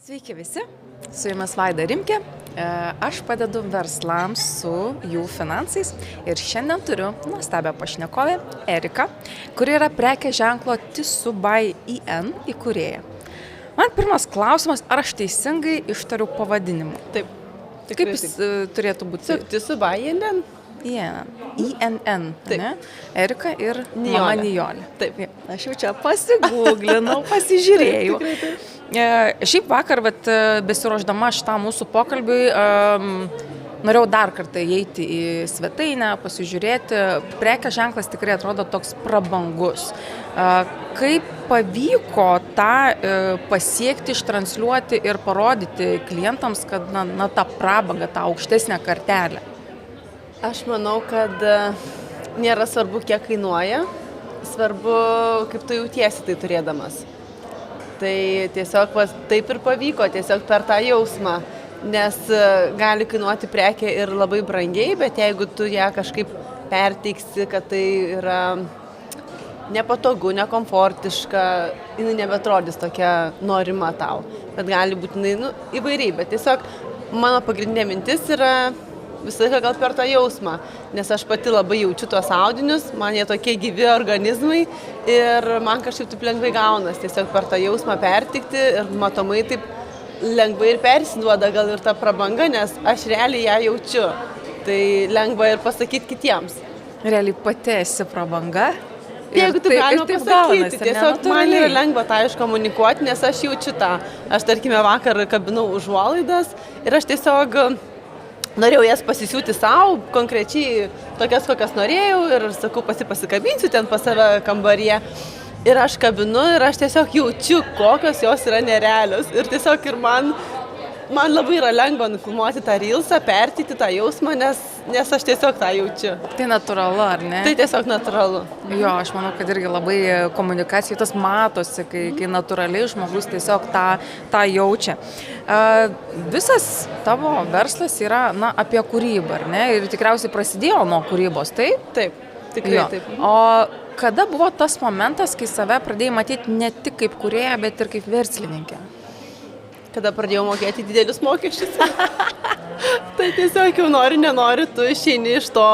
Sveiki visi, su jumis Vaida Rimkė. Aš padedu verslams su jų finansais ir šiandien turiu nuostabią pašnekovę Eriką, kuri yra prekės ženklo Tissue by IN įkūrėja. Man pirmas klausimas, ar aš teisingai ištariu pavadinimą? Taip. Kaip jis turėtų būti? Tissue by IN. INN, ne? Erika ir Nijolė. mama Nijolė. Taip. Aš jau čia pasigūglinau, pasižiūrėjau. Tikrai taip. Šiaip vakar, besiruošdama šitam mūsų pokalbiui, norėjau dar kartą įeiti į svetainę, pasižiūrėti. Prekės ženklas tikrai atrodo toks prabangus. Kaip pavyko tą pasiekti, ištransliuoti ir parodyti klientams, kad na tą prabangą, tą aukštesnę kartelę? Aš manau, kad nėra svarbu, kiek kainuoja. Svarbu, kaip tu jautiesi tai turėdamas. Tai tiesiog taip ir pavyko, tiesiog per tą jausmą, nes gali kainuoti prekė ir labai brangiai, bet jeigu tu ją kažkaip perteiksi, kad tai yra nepatogu, nekomfortiška, jinai nebetrodys tokia norima tau. Bet gali būti įvairiai, bet tiesiog mano pagrindinė mintis yra visą laiką gal per tą jausmą, nes aš pati labai jaučiu tuos audinius, man jie tokie gyvi organizmai ir man kažkaip taip lengvai gaunas, tiesiog per tą jausmą pertikti ir matomai taip lengvai ir persiduoda gal ir ta prabanga, nes aš realiai ją jaučiu, tai lengva ir pasakyti kitiems. Realiai pati esi prabanga? Jeigu taip galima pasakyti, tiesiog man yra lengva tą iškomunikuoti, nes aš jaučiu tą. Aš tarkime vakar kabinau užuolaidas ir aš tiesiog norėjau jas pasisiūti savo, konkrečiai tokias, kokias norėjau ir sakau, pasikabinsiu ten pas save kambaryje. Ir aš kabinu ir aš tiesiog jaučiu, kokios jos yra nerealios. Ir tiesiog ir man labai yra lengva nufilmuoti tą reelsą, perteikti tą jausmą, nes aš tiesiog tą jaučiu. Tai natūralu, ar ne? Tai tiesiog natūralu. Jo, aš manau, kad irgi labai komunikacijai tas matosi, kai natūraliai žmogus tiesiog tą jaučia. Visas tavo verslas yra apie kūrybą, ar ne? Ir tikriausiai prasidėjo nuo kūrybos, taip? Taip, tikrai taip. O kada buvo tas momentas, kai save pradėjai matyti ne tik kaip kūrėja, bet ir kaip verslininkė? Kada pradėjau mokėti didelius mokesčius. Tai tiesiog jau nenori, tu išeini iš to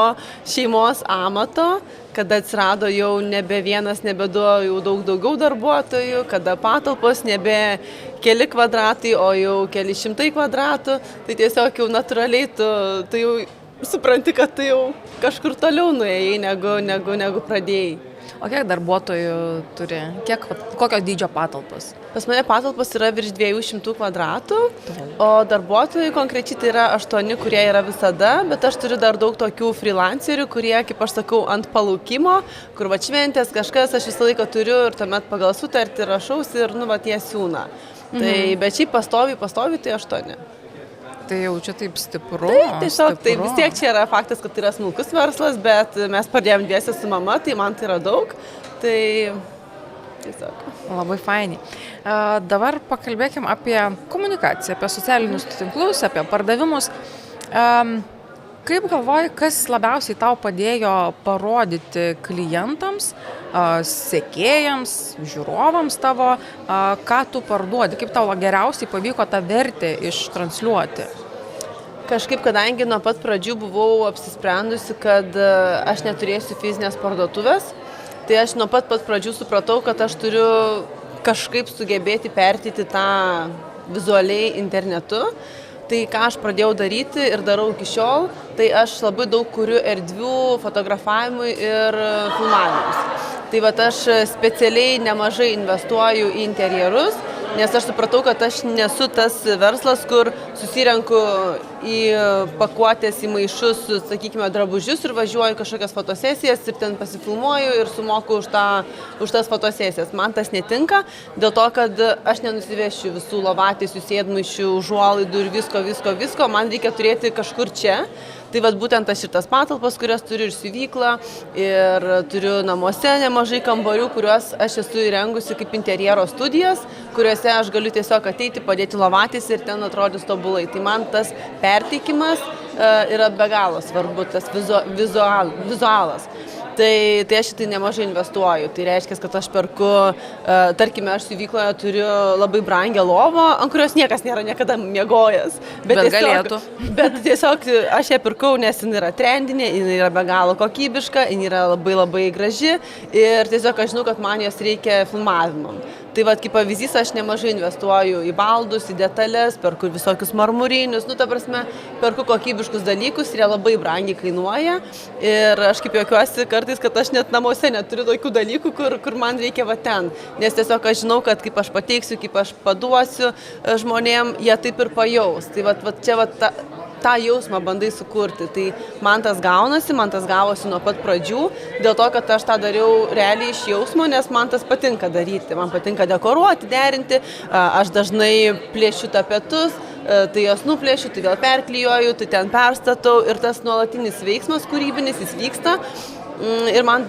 šeimos amato, kada atsirado jau nebe vienas, nebe du, jau daug daugiau darbuotojų, kada patalpos nebe keli kvadratai, o jau keli šimtai kvadratų, tai tiesiog jau natūraliai tu jau supranti, kad tu jau kažkur toliau nuėjai, negu pradėjai. O kiek darbuotojų turi? Kokios dydžio patalpos? Pas mane patalpos yra virš 200 kvadratų, o darbuotojų konkrečiai tai yra 8, kurie yra visada, bet aš turiu dar daug tokių freelancerių, kurie, kaip aš sakau, ant palaukimo, kur šventės kažkas aš visą laiką turiu ir tuomet pagal sutartį rašausi ir jie siūna. Tai, bet šiaip pastovi tai 8. Tai jau čia taip stipru. Tai tiesiog, tai vis tiek čia yra faktas, kad tai yra smulkus verslas, bet mes pradėjom dviese su mama, tai man tai yra daug. Tai tiesiog. Labai fainiai. Dabar pakalbėkim apie komunikaciją, apie socialinius tinklus, apie pardavimus. Kaip galvoji, kas labiausiai tau padėjo parodyti klientams, sekėjams, žiūrovams tavo, ką tu parduodi, kaip tau geriausiai pavyko tą vertę ištransliuoti? Kažkaip, kadangi nuo pat pradžių buvau apsisprendusi, kad aš neturėsiu fizinės parduotuvės, tai aš nuo pat pradžių supratau, kad aš turiu kažkaip sugebėti perteikti tą vizualiai internetu. Tai ką aš pradėjau daryti ir darau iki šiol, tai aš labai daug kuriu erdvių fotografavimui ir filmavimui. Tai aš specialiai nemažai investuoju į interjerus, nes aš supratau, kad aš nesu tas verslas, kur susirenku į pakuotės, į maišus, sakykime, drabužius ir važiuoju kažkokias fotosesijas ir ten pasifilmuoju ir sumoku už tas fotosesijas. Man tas netinka, dėl to, kad aš nenusivešiu visų lovatėsių, sėdmaišių, užuolaidų ir visko. Man reikia turėti kažkur čia. Tai būtent aš ir tas patalpas, kurias turiu ir siuvyklą, ir turiu namuose nemažai kambarių, kuriuos aš esu įrengusi kaip interjero studijas, kuriuose aš galiu tiesiog ateiti, padėti lovatės ir ten atrodys tobulai. Tai man tas perteikimas yra be galo svarbu, tas vizualas. Tai aš šitai nemažai investuoju. Tai reiškia, kad aš perku, tarkime, aš siuvykloje turiu labai brangią lovą, ant kurios niekas nėra niekada miegojęs. Bet galėtų. Bet tiesiog aš ją pirkau, nes jinai yra trendinė, jinai yra be galo kokybiška, jinai yra labai labai graži ir tiesiog aš žinau, kad man jos reikia filmavimam. Tai vad, kaip pavyzdys, aš nemažai investuoju į baldus, į detalės, perku visokius marmurinius, ta prasme, perku kokybiškus dalykus ir jie labai brangiai kainuoja. Ir aš kaip juokiuosi kartais, kad aš net namuose neturiu tokių dalykų, kur man reikia va ten. Nes tiesiog aš žinau, kad kaip aš pateiksiu, kaip aš paduosiu žmonėm, jie taip ir pajaus. Tai va čia tą jausmą bandai sukurti. Tai man tas gavosi nuo pat pradžių, dėl to, kad aš tą dariau realiai iš jausmo, nes man tas patinka daryti. Man patinka dekoruoti, derinti, aš dažnai plėšiu tapetus, tai jos nuplėšiu, tai vėl perklijuoju, tai ten perstatau ir tas nuolatinis veiksmas kūrybinis, jis vyksta. Ir man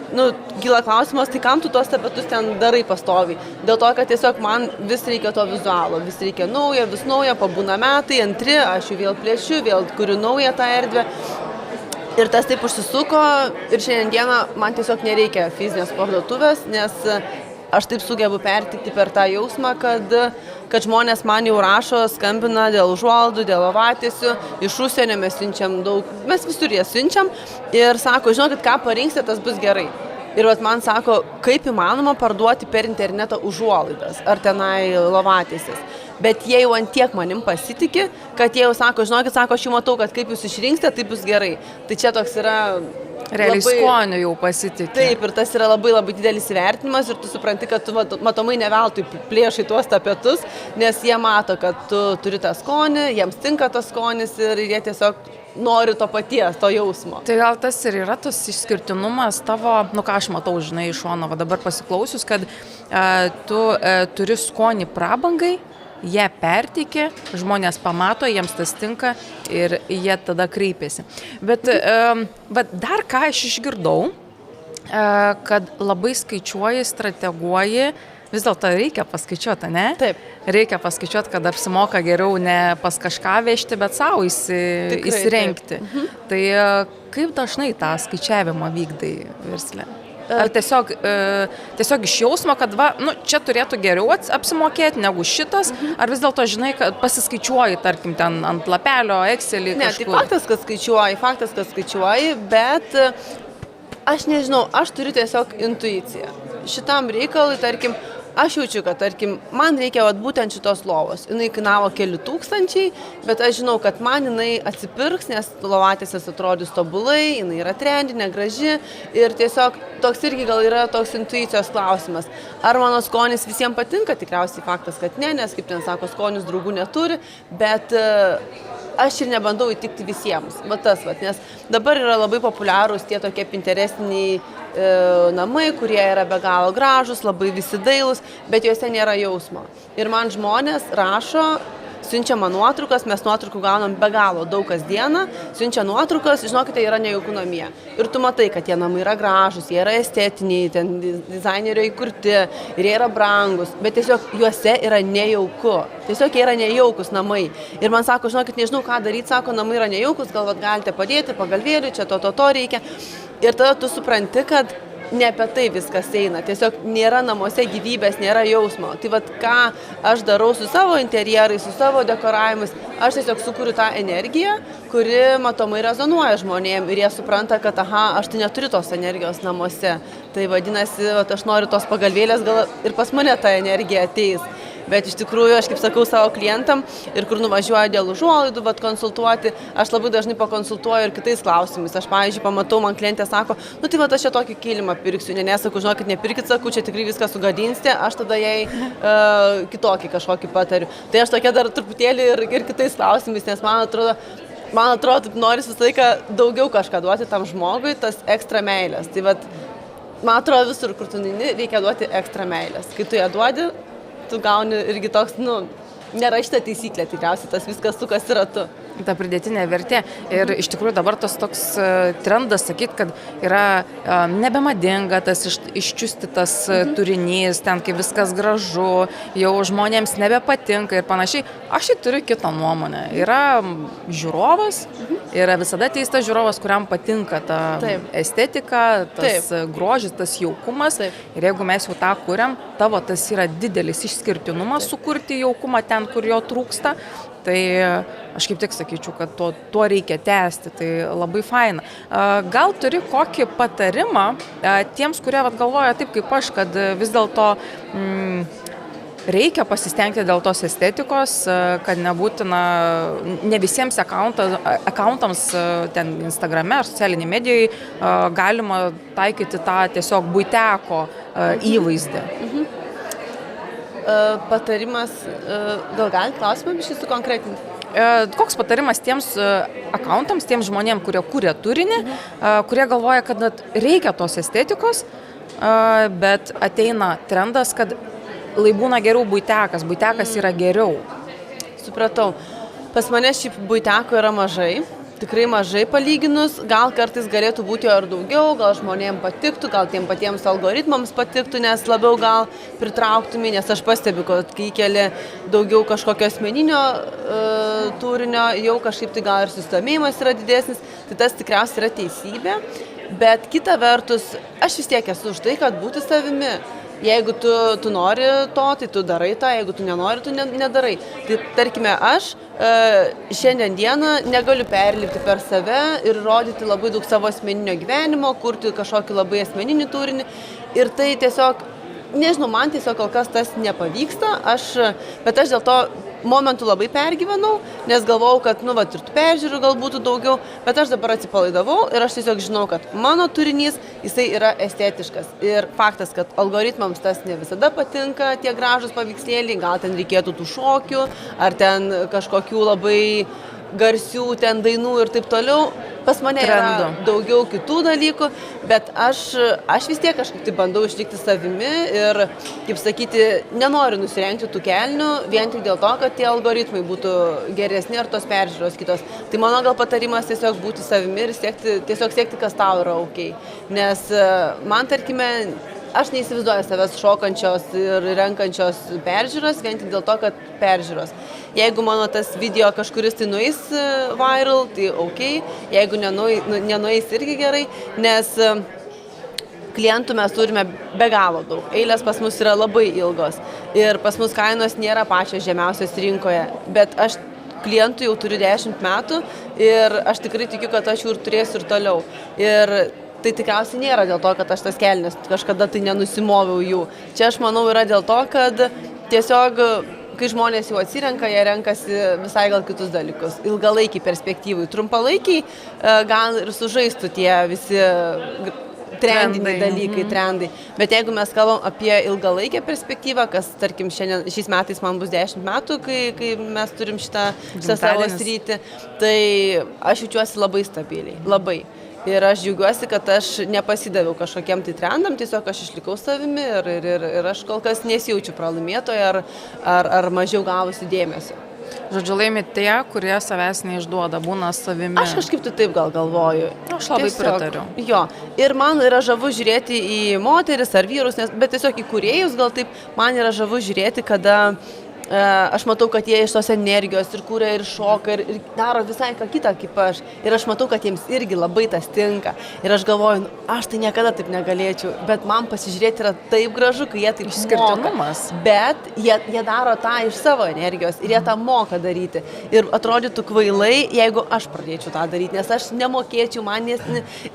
kyla klausimas, tai kam tu tuos tapetus ten darai pastoviai? Dėl to, kad tiesiog man vis reikia to vizualo, vis reikia vis nauja, pabūna metai, antri, aš jų vėl plėšiu, vėl kuriu naują tą erdvę. Ir tas taip užsisuko ir šiandieną man tiesiog nereikia fizinės parduotuvės, nes aš taip sugebu pertikti per tą jausmą, kad žmonės man jau rašo, skambina dėl užuolaidų, dėl ovatėsių, iš užsienio mes siunčiam daug, mes visur jas siunčiam ir sako, žinokit, ką parinksite, tas bus gerai. Ir man sako, kaip įmanoma parduoti per internetą užuolaidas ar tenai lovatėsis. Bet jie jau ant tiek manim pasitikė, kad jie jau sako, žinokit, sako, aš jau matau, kad kaip jūs išrinksite, tai bus gerai. Tai čia toks yra... Realiai skoniu jau pasitikė. Taip, ir tas yra labai labai didelis įvertinimas ir tu supranti, kad tu matomai ne veltui plėšai tuos tapetus, nes jie mato, kad tu turi tą skonį, jiems tinka tas skonis ir jie tiesiog nori to paties, to jausmo. Tai gal tas ir yra tas išskirtinumas tavo, ką aš matau, žinai, iš šono, dabar pasiklausius, kad tu turi skonį prabangai, jie pertikė, žmonės pamato, jiems tas tinka ir jie tada kreipiasi. Bet dar ką aš išgirdau, kad labai skaičiuoji, strateguoji, vis dėlto reikia paskaičiuoti, ne? Taip. Reikia paskaičiuoti, kad apsimoka geriau ne pas kažką vežti, bet savo įsirengti. Tai kaip dažnai tą skaičiavimą vykdai versle? Ar tiesiog iš jausmo, kad čia turėtų geriau apsimokėti negu šitas, ar vis dėlto žinai, kad pasiskaičiuoji, tarkim, ten ant lapelio, Excelį kažkur? Ne, tai faktas, kad skaičiuoji, bet aš nežinau, aš turiu tiesiog intuiciją. Šitam reikalui, tarkim, aš jaučiu, kad, tarkim, man reikia būtent šitos lovos. Jinai kainavo keli tūkstančiai, bet aš žinau, kad man jinai atsipirks, nes lovatėsės atrodys tobulai, jinai yra trendinė, graži ir tiesiog toks irgi gal yra toks intuicijos klausimas. Ar mano skonis visiems patinka? Tikriausiai faktas, kad ne, nes, kaip ten sako, skonis draugų neturi, bet aš ir nebandau įtikti visiems. Nes dabar yra labai populiarūs tie tokie pinterestiniai namai, kurie yra be galo gražus, labai visi dailūs, bet juose nėra jausmo. Ir man žmonės rašo, siunčia man nuotraukas, mes nuotraukų gaunam be galo daug kasdieną, siunčia nuotraukas, žinokite, yra nejauku namie. Ir tu matai, kad tie namai yra gražus, jie yra estetiniai, ten dizainerio įkurti ir jie yra brangus, bet tiesiog juose yra nejauku. Tiesiog jie yra nejaukus namai. Ir man sako, žinokit, nežinau ką daryti, sako, namai yra nejaukus, gal galite padėti, pagalvėlių, čia to reikia. Ir tada tu supranti, kad ne apie tai viskas eina, tiesiog nėra namuose gyvybės, nėra jausmo. Tai ką aš darau su savo interjerais, su savo dekoravimais, aš tiesiog sukuriu tą energiją, kuri matomai rezonuoja žmonėm ir jie supranta, kad aš tai neturiu tos energijos namuose. Tai vadinasi, aš noriu tos pagalvėlės, gal ir pas mane ta energija ateis. Bet iš tikrųjų, aš kaip sakau savo klientam ir kur nuvažiuoju dėl užuolaidų, konsultuoti, aš labai dažnai pakonsultuoju ir kitais klausimais. Aš, pavyzdžiui, pamatau, man klientė sako, tai aš čia tokį kilimą pirksiu, nesakau, žinokit, nepirkit, sakau, čia tikrai viską sugadinsite, aš tada jai kitokį kažkokį patariu. Tai aš tokia dar truputėlį ir kitais klausimais, nes man atrodo, norisi visą laiką daugiau kažką duoti tam žmogui, tas ekstra meilės. Tai man atrodo, visur, kur tu neini, reikia duoti ekstra meilės. Kai tu ją duodi, tu gauni irgi toks, nėra šitą taisyklę, tikriausiai tas viskas sukasi ratu. Ta pridėtinė vertė. Ir iš tikrųjų dabar tas toks trendas sakyti, kad yra nebemadinga tas iščiustytas turinys, ten kai viskas gražu, jau žmonėms nebepatinka ir panašiai. Aš turiu kitą nuomonę. Yra žiūrovas, yra visada ateis tas žiūrovas, kuriam patinka ta estetika, tas grožis, tas jaukumas. Ir jeigu mes jau tą kuriam, tavo tas yra didelis išskirtinumas sukurti jaukumą ten, kur jo trūksta. Tai aš kaip tik sakyčiau, kad to reikia tęsti, tai labai faina. Gal turi kokį patarimą tiems, kurie galvoja taip kaip aš, kad vis dėlto reikia pasistengti dėl tos estetikos, kad nebūtina, ne visiems akauntams ten Instagrame ar socialinėje medijoje galima taikyti tą tiesiog buiteko įvaizdį. Patarimas, gal galit klausimą biškį sukonkretinti? Koks patarimas tiems akauntams, tiems žmonėms, kurie kuria turinį, kurie galvoja, kad reikia tos estetikos, bet ateina trendas, kad lai būna geriau buitekas yra geriau. Supratau. Pas mane šiaip buiteko yra mažai, tikrai mažai palyginus, gal kartais galėtų būti jo ir daugiau, gal žmonėms patiktų, gal tiem patiems algoritmams patiktų, nes labiau gal pritrauktumį, nes aš pastebiu, kad kai keli daugiau kažkokio asmeninio turinio, jau kažkaip tai gal ir susidomėjimas yra didesnis, tai tas tikriausiai yra teisybė, bet kita vertus, aš vis tiek esu už tai, kad būti savimi. Jeigu tu nori to, tai tu darai tą, jeigu tu nenori, tu nedarai. Tai tarkime, aš šiandien dieną negaliu perlipti per save ir rodyti labai daug savo asmeninio gyvenimo, kurti kažkokį labai asmeninį turinį. Ir tai tiesiog, nežinau, man tiesiog kol kas tas nepavyksta, bet aš dėl to momentų labai pergyvenau, nes galvojau, kad, ir tų peržiūrų gal būtų daugiau, bet aš dabar atsipalaidavau ir aš tiesiog žinau, kad mano turinys, jisai yra estetiškas. Ir faktas, kad algoritmams tas ne visada patinka, tie gražus paveikslėliai, gal ten reikėtų tų šokių, ar ten kažkokių labai garsių ten dainų ir taip toliau. Pas mane yra daugiau kitų dalykų, bet aš vis tiek kažkaip tai bandau išlikti savimi ir, kaip sakyti, nenoriu nusirengti tų kelnių vien tik dėl to, kad tie algoritmai būtų geresni ar tos peržiūros kitos. Tai mano gal patarimas tiesiog būti savimi ir tiesiog siekti, kas tau yra ok. Nes man, tarkime, aš neįsivaizduoju savęs šokančios ir renkančios peržiūros, vien tik dėl to, kad peržiūros. Jeigu mano tas video kažkuris tai nueis viral, tai ok, jeigu nenueis irgi gerai, nes klientų mes turime be galo daug. Eilės pas mus yra labai ilgos ir pas mus kainos nėra pačios žemiausios rinkoje, bet aš klientų jau turiu 10 metų ir aš tikrai tikiu, kad aš jų ir turėsiu ir toliau. Ir tai tikriausiai nėra dėl to, kad aš tas kelnes kažkada tai nenusimoviau jų. Čia aš manau yra dėl to, kad tiesiog, kai žmonės jau atsirenka, jie renkasi visai gal kitus dalykus. Ilgalaikiai perspektyvai, trumpalaikiai gal ir sužaistų tie visi trendiniai dalykai, trendai. Bet jeigu mes kalbam apie ilgalaikę perspektyvą, kas, tarkim, šiais metais man bus 10 metų, kai mes turim šitą savo sritį, tai aš jaučiuosi labai stabiliai, labai. Ir aš džiaugiuosi, kad aš nepasidaviau kažkokiem tai trendam, tiesiog aš išlikau savimi ir aš kol kas nesijaučiu pralaimėtoja ar mažiau gavusi dėmesio. Žodžiu, laimi tie, kurie savęs neišduoda, būna savimi. Aš kažkaip tai taip gal galvoju. Aš labai pritariu. Jo, ir man yra žavu žiūrėti į moteris ar vyrus, bet tiesiog į kūrėjus gal taip, man yra žavu žiūrėti, kada aš matau, kad jie iš tos energijos ir kūrė ir šoka ir daro visai ką kitą kaip aš. Ir aš matau, kad jiems irgi labai tas tinka. Ir aš galvoju, aš tai niekada taip negalėčiau, bet man pasižiūrėti yra taip gražu, kai jie taip išskirtinumas. Bet jie daro tą iš savo energijos ir jie tą moka daryti. Ir atrodytų kvailai, jeigu aš pradėčiau tą daryti, nes aš nemokėčiau,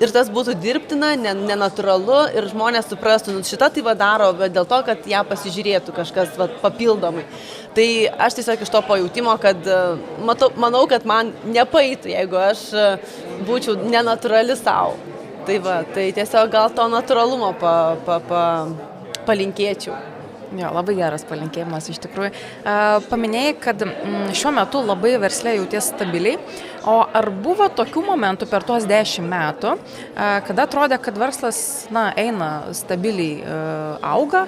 ir tas būtų dirbtina, nenatūralu ir žmonės suprastų, šitą tai daro, bet dėl to, kad ją pasižiūrėtų kažkas papildomai. Tai aš tiesiog iš to pajautimo, kad manau, kad man nepaeitų, jeigu aš būčiau nenatūrali savo. Tai tiesiog gal to natūralumo palinkėčiau. Jo, labai geras palinkėjimas iš tikrųjų. Paminėjai, kad šiuo metu labai versle jauties stabiliai, o ar buvo tokių momentų per tuos 10 metų, kada atrodė, kad verslas eina stabiliai, auga,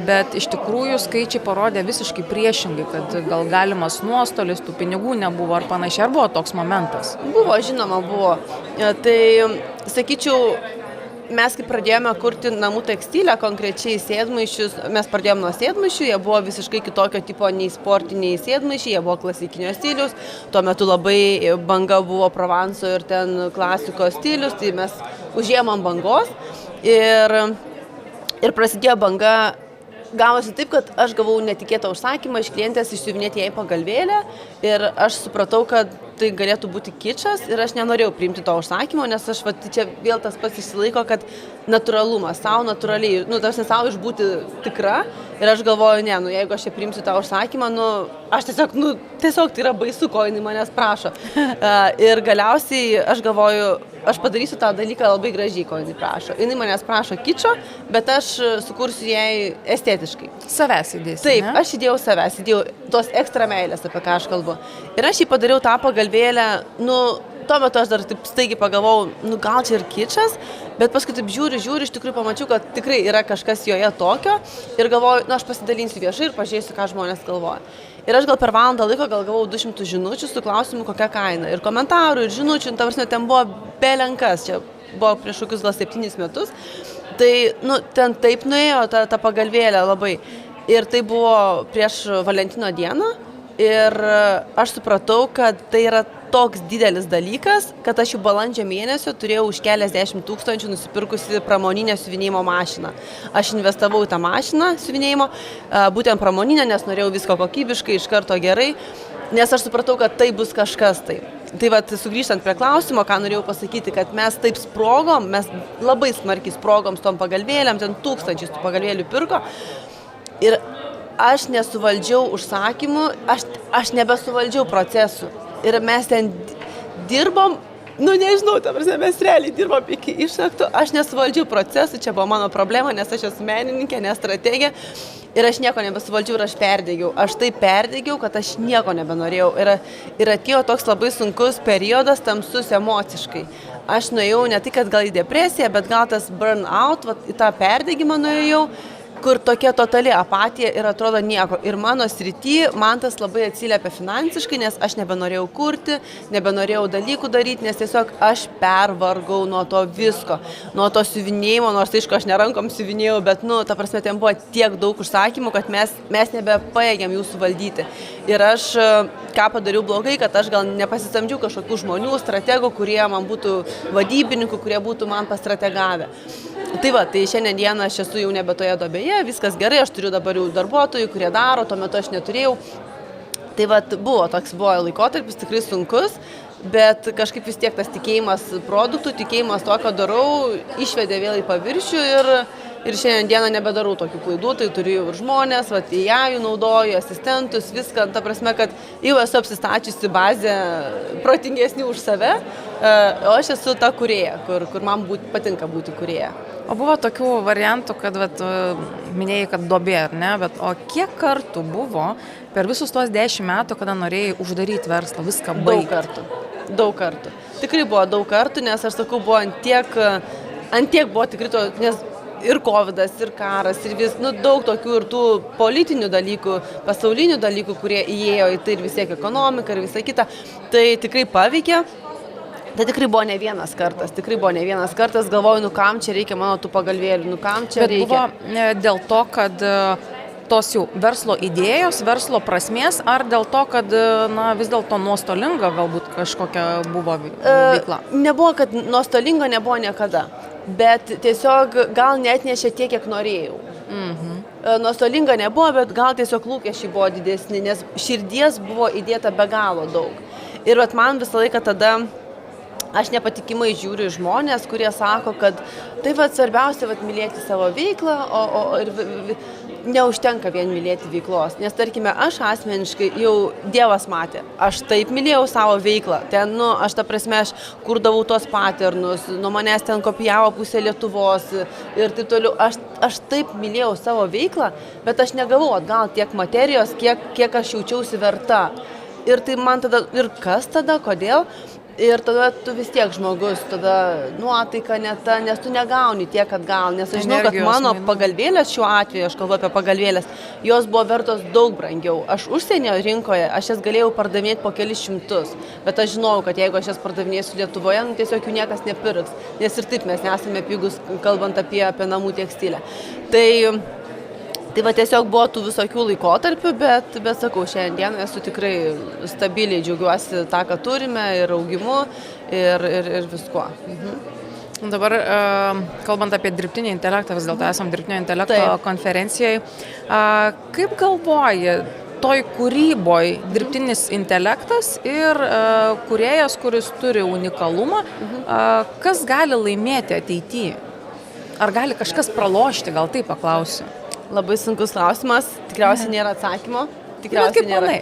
bet iš tikrųjų skaičiai parodė visiškai priešingai, kad gal galimas nuostolis, tų pinigų nebuvo ar panašiai, ar buvo toks momentas? Buvo, žinoma, buvo. Tai, sakyčiau, mes kai pradėjome kurti namų tekstilę, konkrečiai sėdmaišius, mes pradėjome nuo sėdmaišių, jie buvo visiškai kitokio tipo nei sportiniai sėdmaišiai, jie buvo klasikinio stilius, tuo metu labai banga buvo Provanso ir ten klasikos stilius, tai mes užėmom bangos ir prasidėjo banga. Gavosi taip, kad aš gavau netikėtą užsakymą iš klientės išsiuvinėti jai pagalvėlę ir aš supratau, kad tai galėtų būti kičas ir aš nenorėjau priimti to užsakymo, nes aš čia vėl tas pats išsilaiko, kad natūralumas, savo natūraliai, tarsi savo išbūti tikra ir aš galvoju, ne, jeigu aš čia priimsiu tą užsakymą, aš tiesiog tai yra baisu, ko jinai manęs prašo. Ir galiausiai aš galvoju, aš padarysiu tą dalyką labai gražiai, ko jinai prašo. Jinai manęs prašo kičo, bet aš sukursiu jai estetiškai. Savęs įdėsi, taip, ne? Aš įdėjau savęs, įdėjau tos ekstra meilės, apie ką aš kalbu. Ir aš jį padariau tą pagalvėlę, tuo metu aš dar taip staigiai pagalvojau, gal čia ir kičas, bet paskui taip žiūriu, iš tikrųjų pamačiau, kad tikrai yra kažkas joje tokio ir galvoju, aš pasidalinsiu viešai ir pažiūrėsiu, ką žmonės galvoja. Ir aš gal per valandą laiko gavau 200 žinučių su klausimu, kokia kaina. Ir komentarų, ir žinučių, ten buvo belenkas, čia buvo prieš kokius gal 7 metus. Tai, ten taip nuėjo ta pagalvėlė labai. Ir tai buvo prieš Valentino dieną. Ir aš supratau, kad tai yra toks didelis dalykas, kad aš jau balandžio mėnesio turėjau už keliasdešimt tūkstančių nusipirkusi pramoninę siuvinėjimo mašiną. Aš investavau į tą mašiną siuvinėjimo, būtent pramoninę, nes norėjau visko kokybiškai, iš karto gerai, nes aš supratau, kad tai bus kažkas tai. Tai sugrįžtant prie klausimo, ką norėjau pasakyti, kad mes taip sprogom, mes labai smarkiai sprogom su tom pagalvėlėm, ten tūkstančiais tų pagalvėlių pirko. Ir aš nesuvaldžiau užsakymų, aš nebesuvaldžiau procesų. Ir mes ten dirbom, nežinau, mes realiai dirbom iki išnaktų, aš nesuvaldžiau procesų, čia buvo mano problema, nes aš esu menininkė, ne strategė. Ir aš nieko nebesuvaldžiau ir aš perdėgiau. Aš taip perdėgiau, kad aš nieko nebenorėjau. Ir atėjo toks labai sunkus periodas, tamsus emociškai. Aš nuėjau ne tai, kad gal į depresiją, bet gal tas burnout, į tą perdėgimą nuėjau, kur tokia totali apatija ir atrodo nieko. Ir mano srity man tas labai atsiliepia finansiškai, nes aš nebenorėjau kurti, nebenorėjau dalykų daryti, nes tiesiog aš pervargau nuo to visko, nuo to siuvinėjimo, nors aišku, aš nerankom siuvinėjau, bet, ten buvo tiek daug užsakymų, kad mes nebepajėgiam jų suvaldyti. Ir aš ką padariau blogai, kad aš gal nepasisamdžiau kažkokių žmonių, strategų, kurie man būtų vadybininkų, kurie būtų man pastrategavę. Tai šiandien dieną aš esu jau nebe toje duobėje, viskas gerai, aš turiu dabar jau darbuotojų, kurie daro, tuo metu aš neturėjau. Tai buvo laikotarpis tikrai sunkus, bet kažkaip vis tiek tas tikėjimas produktų, tikėjimas to, ką darau, išvedė vėl į paviršių ir šiandien dieną nebedarau tokių klaidų, tai turiu ir žmonės, AI naudoju, asistentus, viską, ta prasme, kad jau esu apsistačiusi bazę protingesnį už save, o aš esu ta kūrėja, kur man patinka būti kūrėja. O buvo tokių variantų, kad minėjai, kad duobė, ar ne, bet o kiek kartų buvo per visus tuos 10 metų, kada norėjai uždaryti verslą, viską baigti? Daug kartų. Tikrai buvo daug kartų, nes aš sakau, buvo ant tiek buvo tikrai to, nes ir covidas, ir karas, ir daug tokių ir tų politinių dalykų, pasaulinių dalykų, kurie įėjo į tai ir vis tiek ekonomika ir visa kita, tai tikrai paveikė. Tai tikrai buvo ne vienas kartas, galvoju, kam čia reikia mano tų pagalvėlių, kam čia reikia. Bet buvo dėl to, kad tos jau verslo idėjos, verslo prasmės, ar dėl to, kad vis dėlto nuostolinga galbūt kažkokia buvo veikla? Nebuvo, kad nuostolinga nebuvo niekada, bet tiesiog gal neatnešė tiek, kiek norėjau. Nuostolinga nebuvo, bet gal tiesiog lūkesčiai buvo didesni, nes širdies buvo įdėta be galo daug. Ir man visą laiką tada aš nepatikimai žiūriu žmonės, kurie sako, kad tai svarbiausia mylėti savo veiklą, ir neužtenka vien mylėti veiklos. Nes tarkime, aš asmeniškai jau Dievas matė, aš taip mylėjau savo veiklą. Ten, aš aš kurdavau tos paternus, nuo manęs ten kopijavo pusė Lietuvos ir taip toliau. Aš taip mylėjau savo veiklą, bet aš negavau atgal tiek materijos, kiek aš jaučiausi verta. Ir tai man tada, ir kas tada, kodėl? Ir tada tu vis tiek žmogus, tada nuotaika ne ta, nes tu negauni tiek atgal, nes aš žinau, kad Energijos mano mainų. pagalvėlės šiuo atveju, aš kalbu apie pagalvėlės, jos buvo vertos daug brangiau. Aš užsienio rinkoje, aš jas galėjau pardavinėti po kelis šimtus, bet aš žinau, kad jeigu aš jas pardavinėsiu Lietuvoje, nu, tiesiog jų niekas nepirks, nes ir taip mes nesame pigus, kalbant apie namų tekstilę. Tai va tiesiog buvo tų visokių laikotarpių, bet sakau, šiandien esu tikrai stabiliai džiaugiuosi tą, ką turime, ir augimu, ir viskuo. Dabar, kalbant apie dirbtinį intelektą, vis dėlto esam dirbtinio intelekto Taip. konferencijoje, kaip galvoji, toj kūryboj dirbtinis intelektas ir kūrėjas, kuris turi unikalumą, kas gali laimėti ateityje? Ar gali kažkas pralošti, gal taip paklausiu? Labai sunkus klausimas, tikriausiai nėra atsakymo. Bet kaip manai?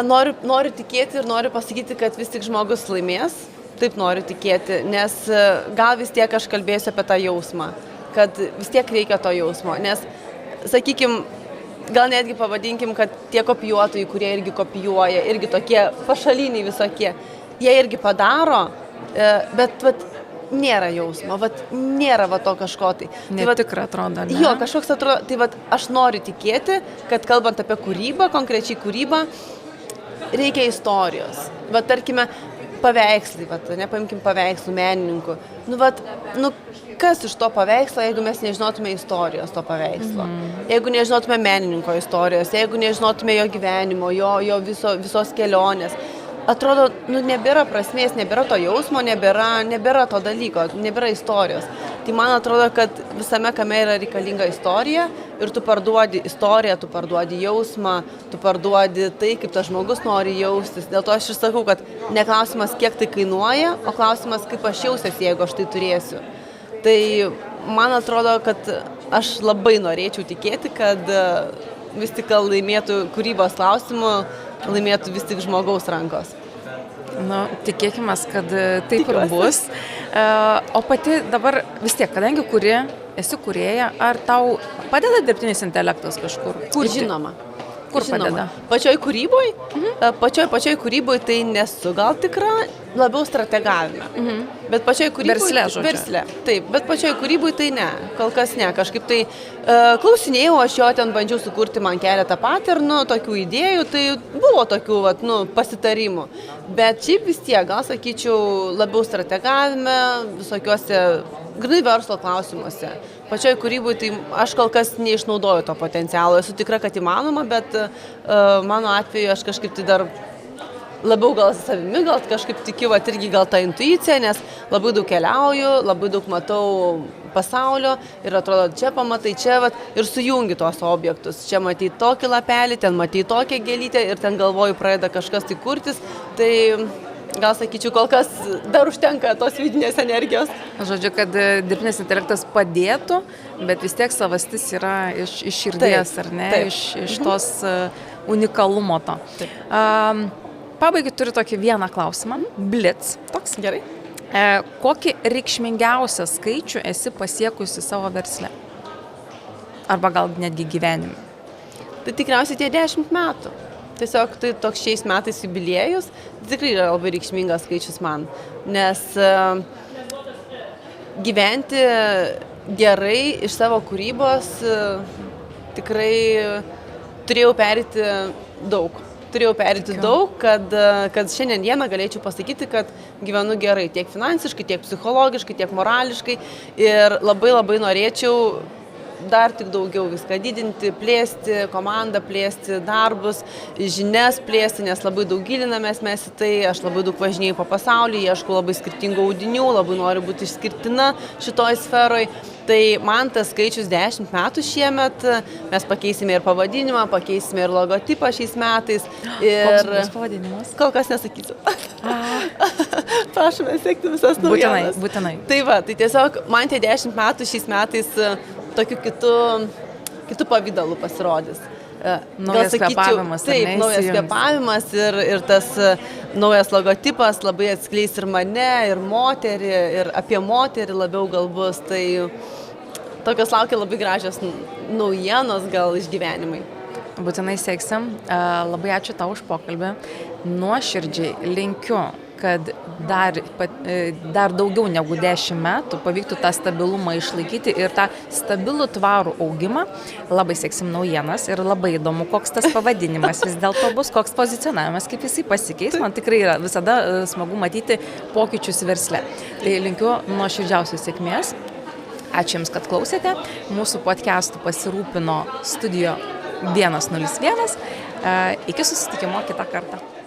Noriu tikėti ir noriu pasakyti, kad vis tik žmogus laimės. Taip noriu tikėti, nes gal vis tiek aš kalbėsiu apie tą jausmą, kad vis tiek reikia to jausmo, nes, sakykim, gal netgi pavadinkim, kad tie kopijuotojai, kurie irgi kopijuoja, irgi tokie pašaliniai visokie, jie irgi padaro, bet nėra jausmo, nėra to kažko tai. Netikra atrodo, ne? Jo, kažkoks atrodo, tai aš noriu tikėti, kad kalbant apie kūrybą, konkrečiai kūrybą, reikia istorijos. Tarkime, paveikslai, nepaimkim paveikslų menininkų. Kas iš to paveikslo, jeigu mes nežinotume istorijos to paveikslo? Jeigu nežinotume menininko istorijos, jeigu nežinotume jo gyvenimo, jo visos kelionės. Atrodo, nebėra prasmės, nebėra to jausmo, nebėra to dalyko, nebėra istorijos. Tai man atrodo, kad visame kame yra reikalinga istorija ir tu parduodi istoriją, tu parduodi jausmą, tu parduodi tai, kaip tas žmogus nori jaustis. Dėl to aš ir sakau, kad ne klausimas, kiek tai kainuoja, o klausimas, kaip aš jausiuosi, jeigu aš tai turėsiu. Tai man atrodo, kad aš labai norėčiau tikėti, kad vis tik laimėtų kūrybos klausimų, laimėtų vis tik žmogaus rankos. Tikėkime, kad taip ir bus. O pati dabar vis tiek, kadangi esi kūrėja, ar tau padeda dirbtinis intelektas kažkur? Žinoma. Kur padeda? Pačioj kūryboj? Pačioj kūryboj tai nesu gal tikra, labiau strategavime. Bet pačioj kūryboj... Versle, žodžiu. Versle, taip. Bet pačioj kūryboj tai ne. Kol kas ne. Kažkaip tai klausinėjau, aš jo ten bandžiau sukurti man keletą paternų, tokių idėjų, tai buvo tokių pasitarimų. Bet šiaip vis tiek, gal sakyčiau, labiau strategavime, visokiuose grynai verslo klausimuose. Pačioj kūryboj tai aš kol kas neišnaudoju to potencialo. Esu tikra, kad įmanoma, bet mano atveju aš kažkaip tai dar labiau gal savimi, gal kažkaip tikiu, irgi gal tą intuiciją, nes labai daug keliauju, labai daug matau pasaulio ir atrodo, čia pamatai, čia ir sujungi tuos objektus. Čia matai tokį lapelį, ten matai tokią gėlytę ir ten galvoju pradeda kažkas tai kurtis. Tai gal sakyčiau, kol kas dar užtenka tos vidinės energijos. Žodžiu, kad dirbtinis intelektas padėtų, bet vis tiek savastis yra iš širdies, ar ne? Taip. Iš tos unikalumo to. Pabaigai turiu tokį vieną klausimą. Blitz. Toks. Gerai. Kokį reikšmingiausią skaičių esi pasiekusi savo versle? Arba gal netgi gyvenime? Tai tikriausiai tie 10 metų. Tiesiog tai toks šiais metais jubiliejus, tai tikrai yra labai reikšmingas skaičius man, nes gyventi gerai iš savo kūrybos tikrai turėjau perėti daug. Kad šiandien dieną galėčiau pasakyti, kad gyvenu gerai tiek finansiškai, tiek psichologiškai, tiek morališkai ir labai labai norėčiau dar tik daugiau viską didinti, plėsti komandą, plėsti darbus, žinias plėsti, nes labai daug gilinamės mes į tai, aš labai daug važinėjau po pasaulį, ieškau labai skirtingų audinių, labai noriu būti išskirtina šitoj sferoj. Tai man tas skaičius 10 metų šiemet, mes pakeisime ir pavadinimą, pakeisime ir logotipą šiais metais. Koks bus pavadinimas? Kol kas nesakysiu. Prašome sekti visas naujienas. Būtinai. Tai tiesiog man tie 10 metų šiais metais tokiu kitu pavydalu pasirodys. Naujas kvėpavimas. Taip, naujas kvėpavimas ir tas naujas logotipas labai atskleis ir mane, ir moterį, ir apie moterį labiau gal bus. Tai tokios laukia labai gražios naujienos gal išgyvenimai. Būtinai seksim. Labai ačiū tau už pokalbį. Nuoširdžiai linkiu kad dar daugiau negu 10 metų pavyktų tą stabilumą išlaikyti ir tą stabilų tvarų augimą. Labai seksim naujienas ir labai įdomu, koks tas pavadinimas vis dėlto bus, koks pozicionavimas, kaip jisai pasikeis. Man tikrai yra visada smagu matyti pokyčius versle. Tai linkiu nuoširdžiausios sėkmės. Ačiū Jums, kad klausėte. Mūsų podcastų pasirūpino Studio 101. Iki susitikimo kitą kartą.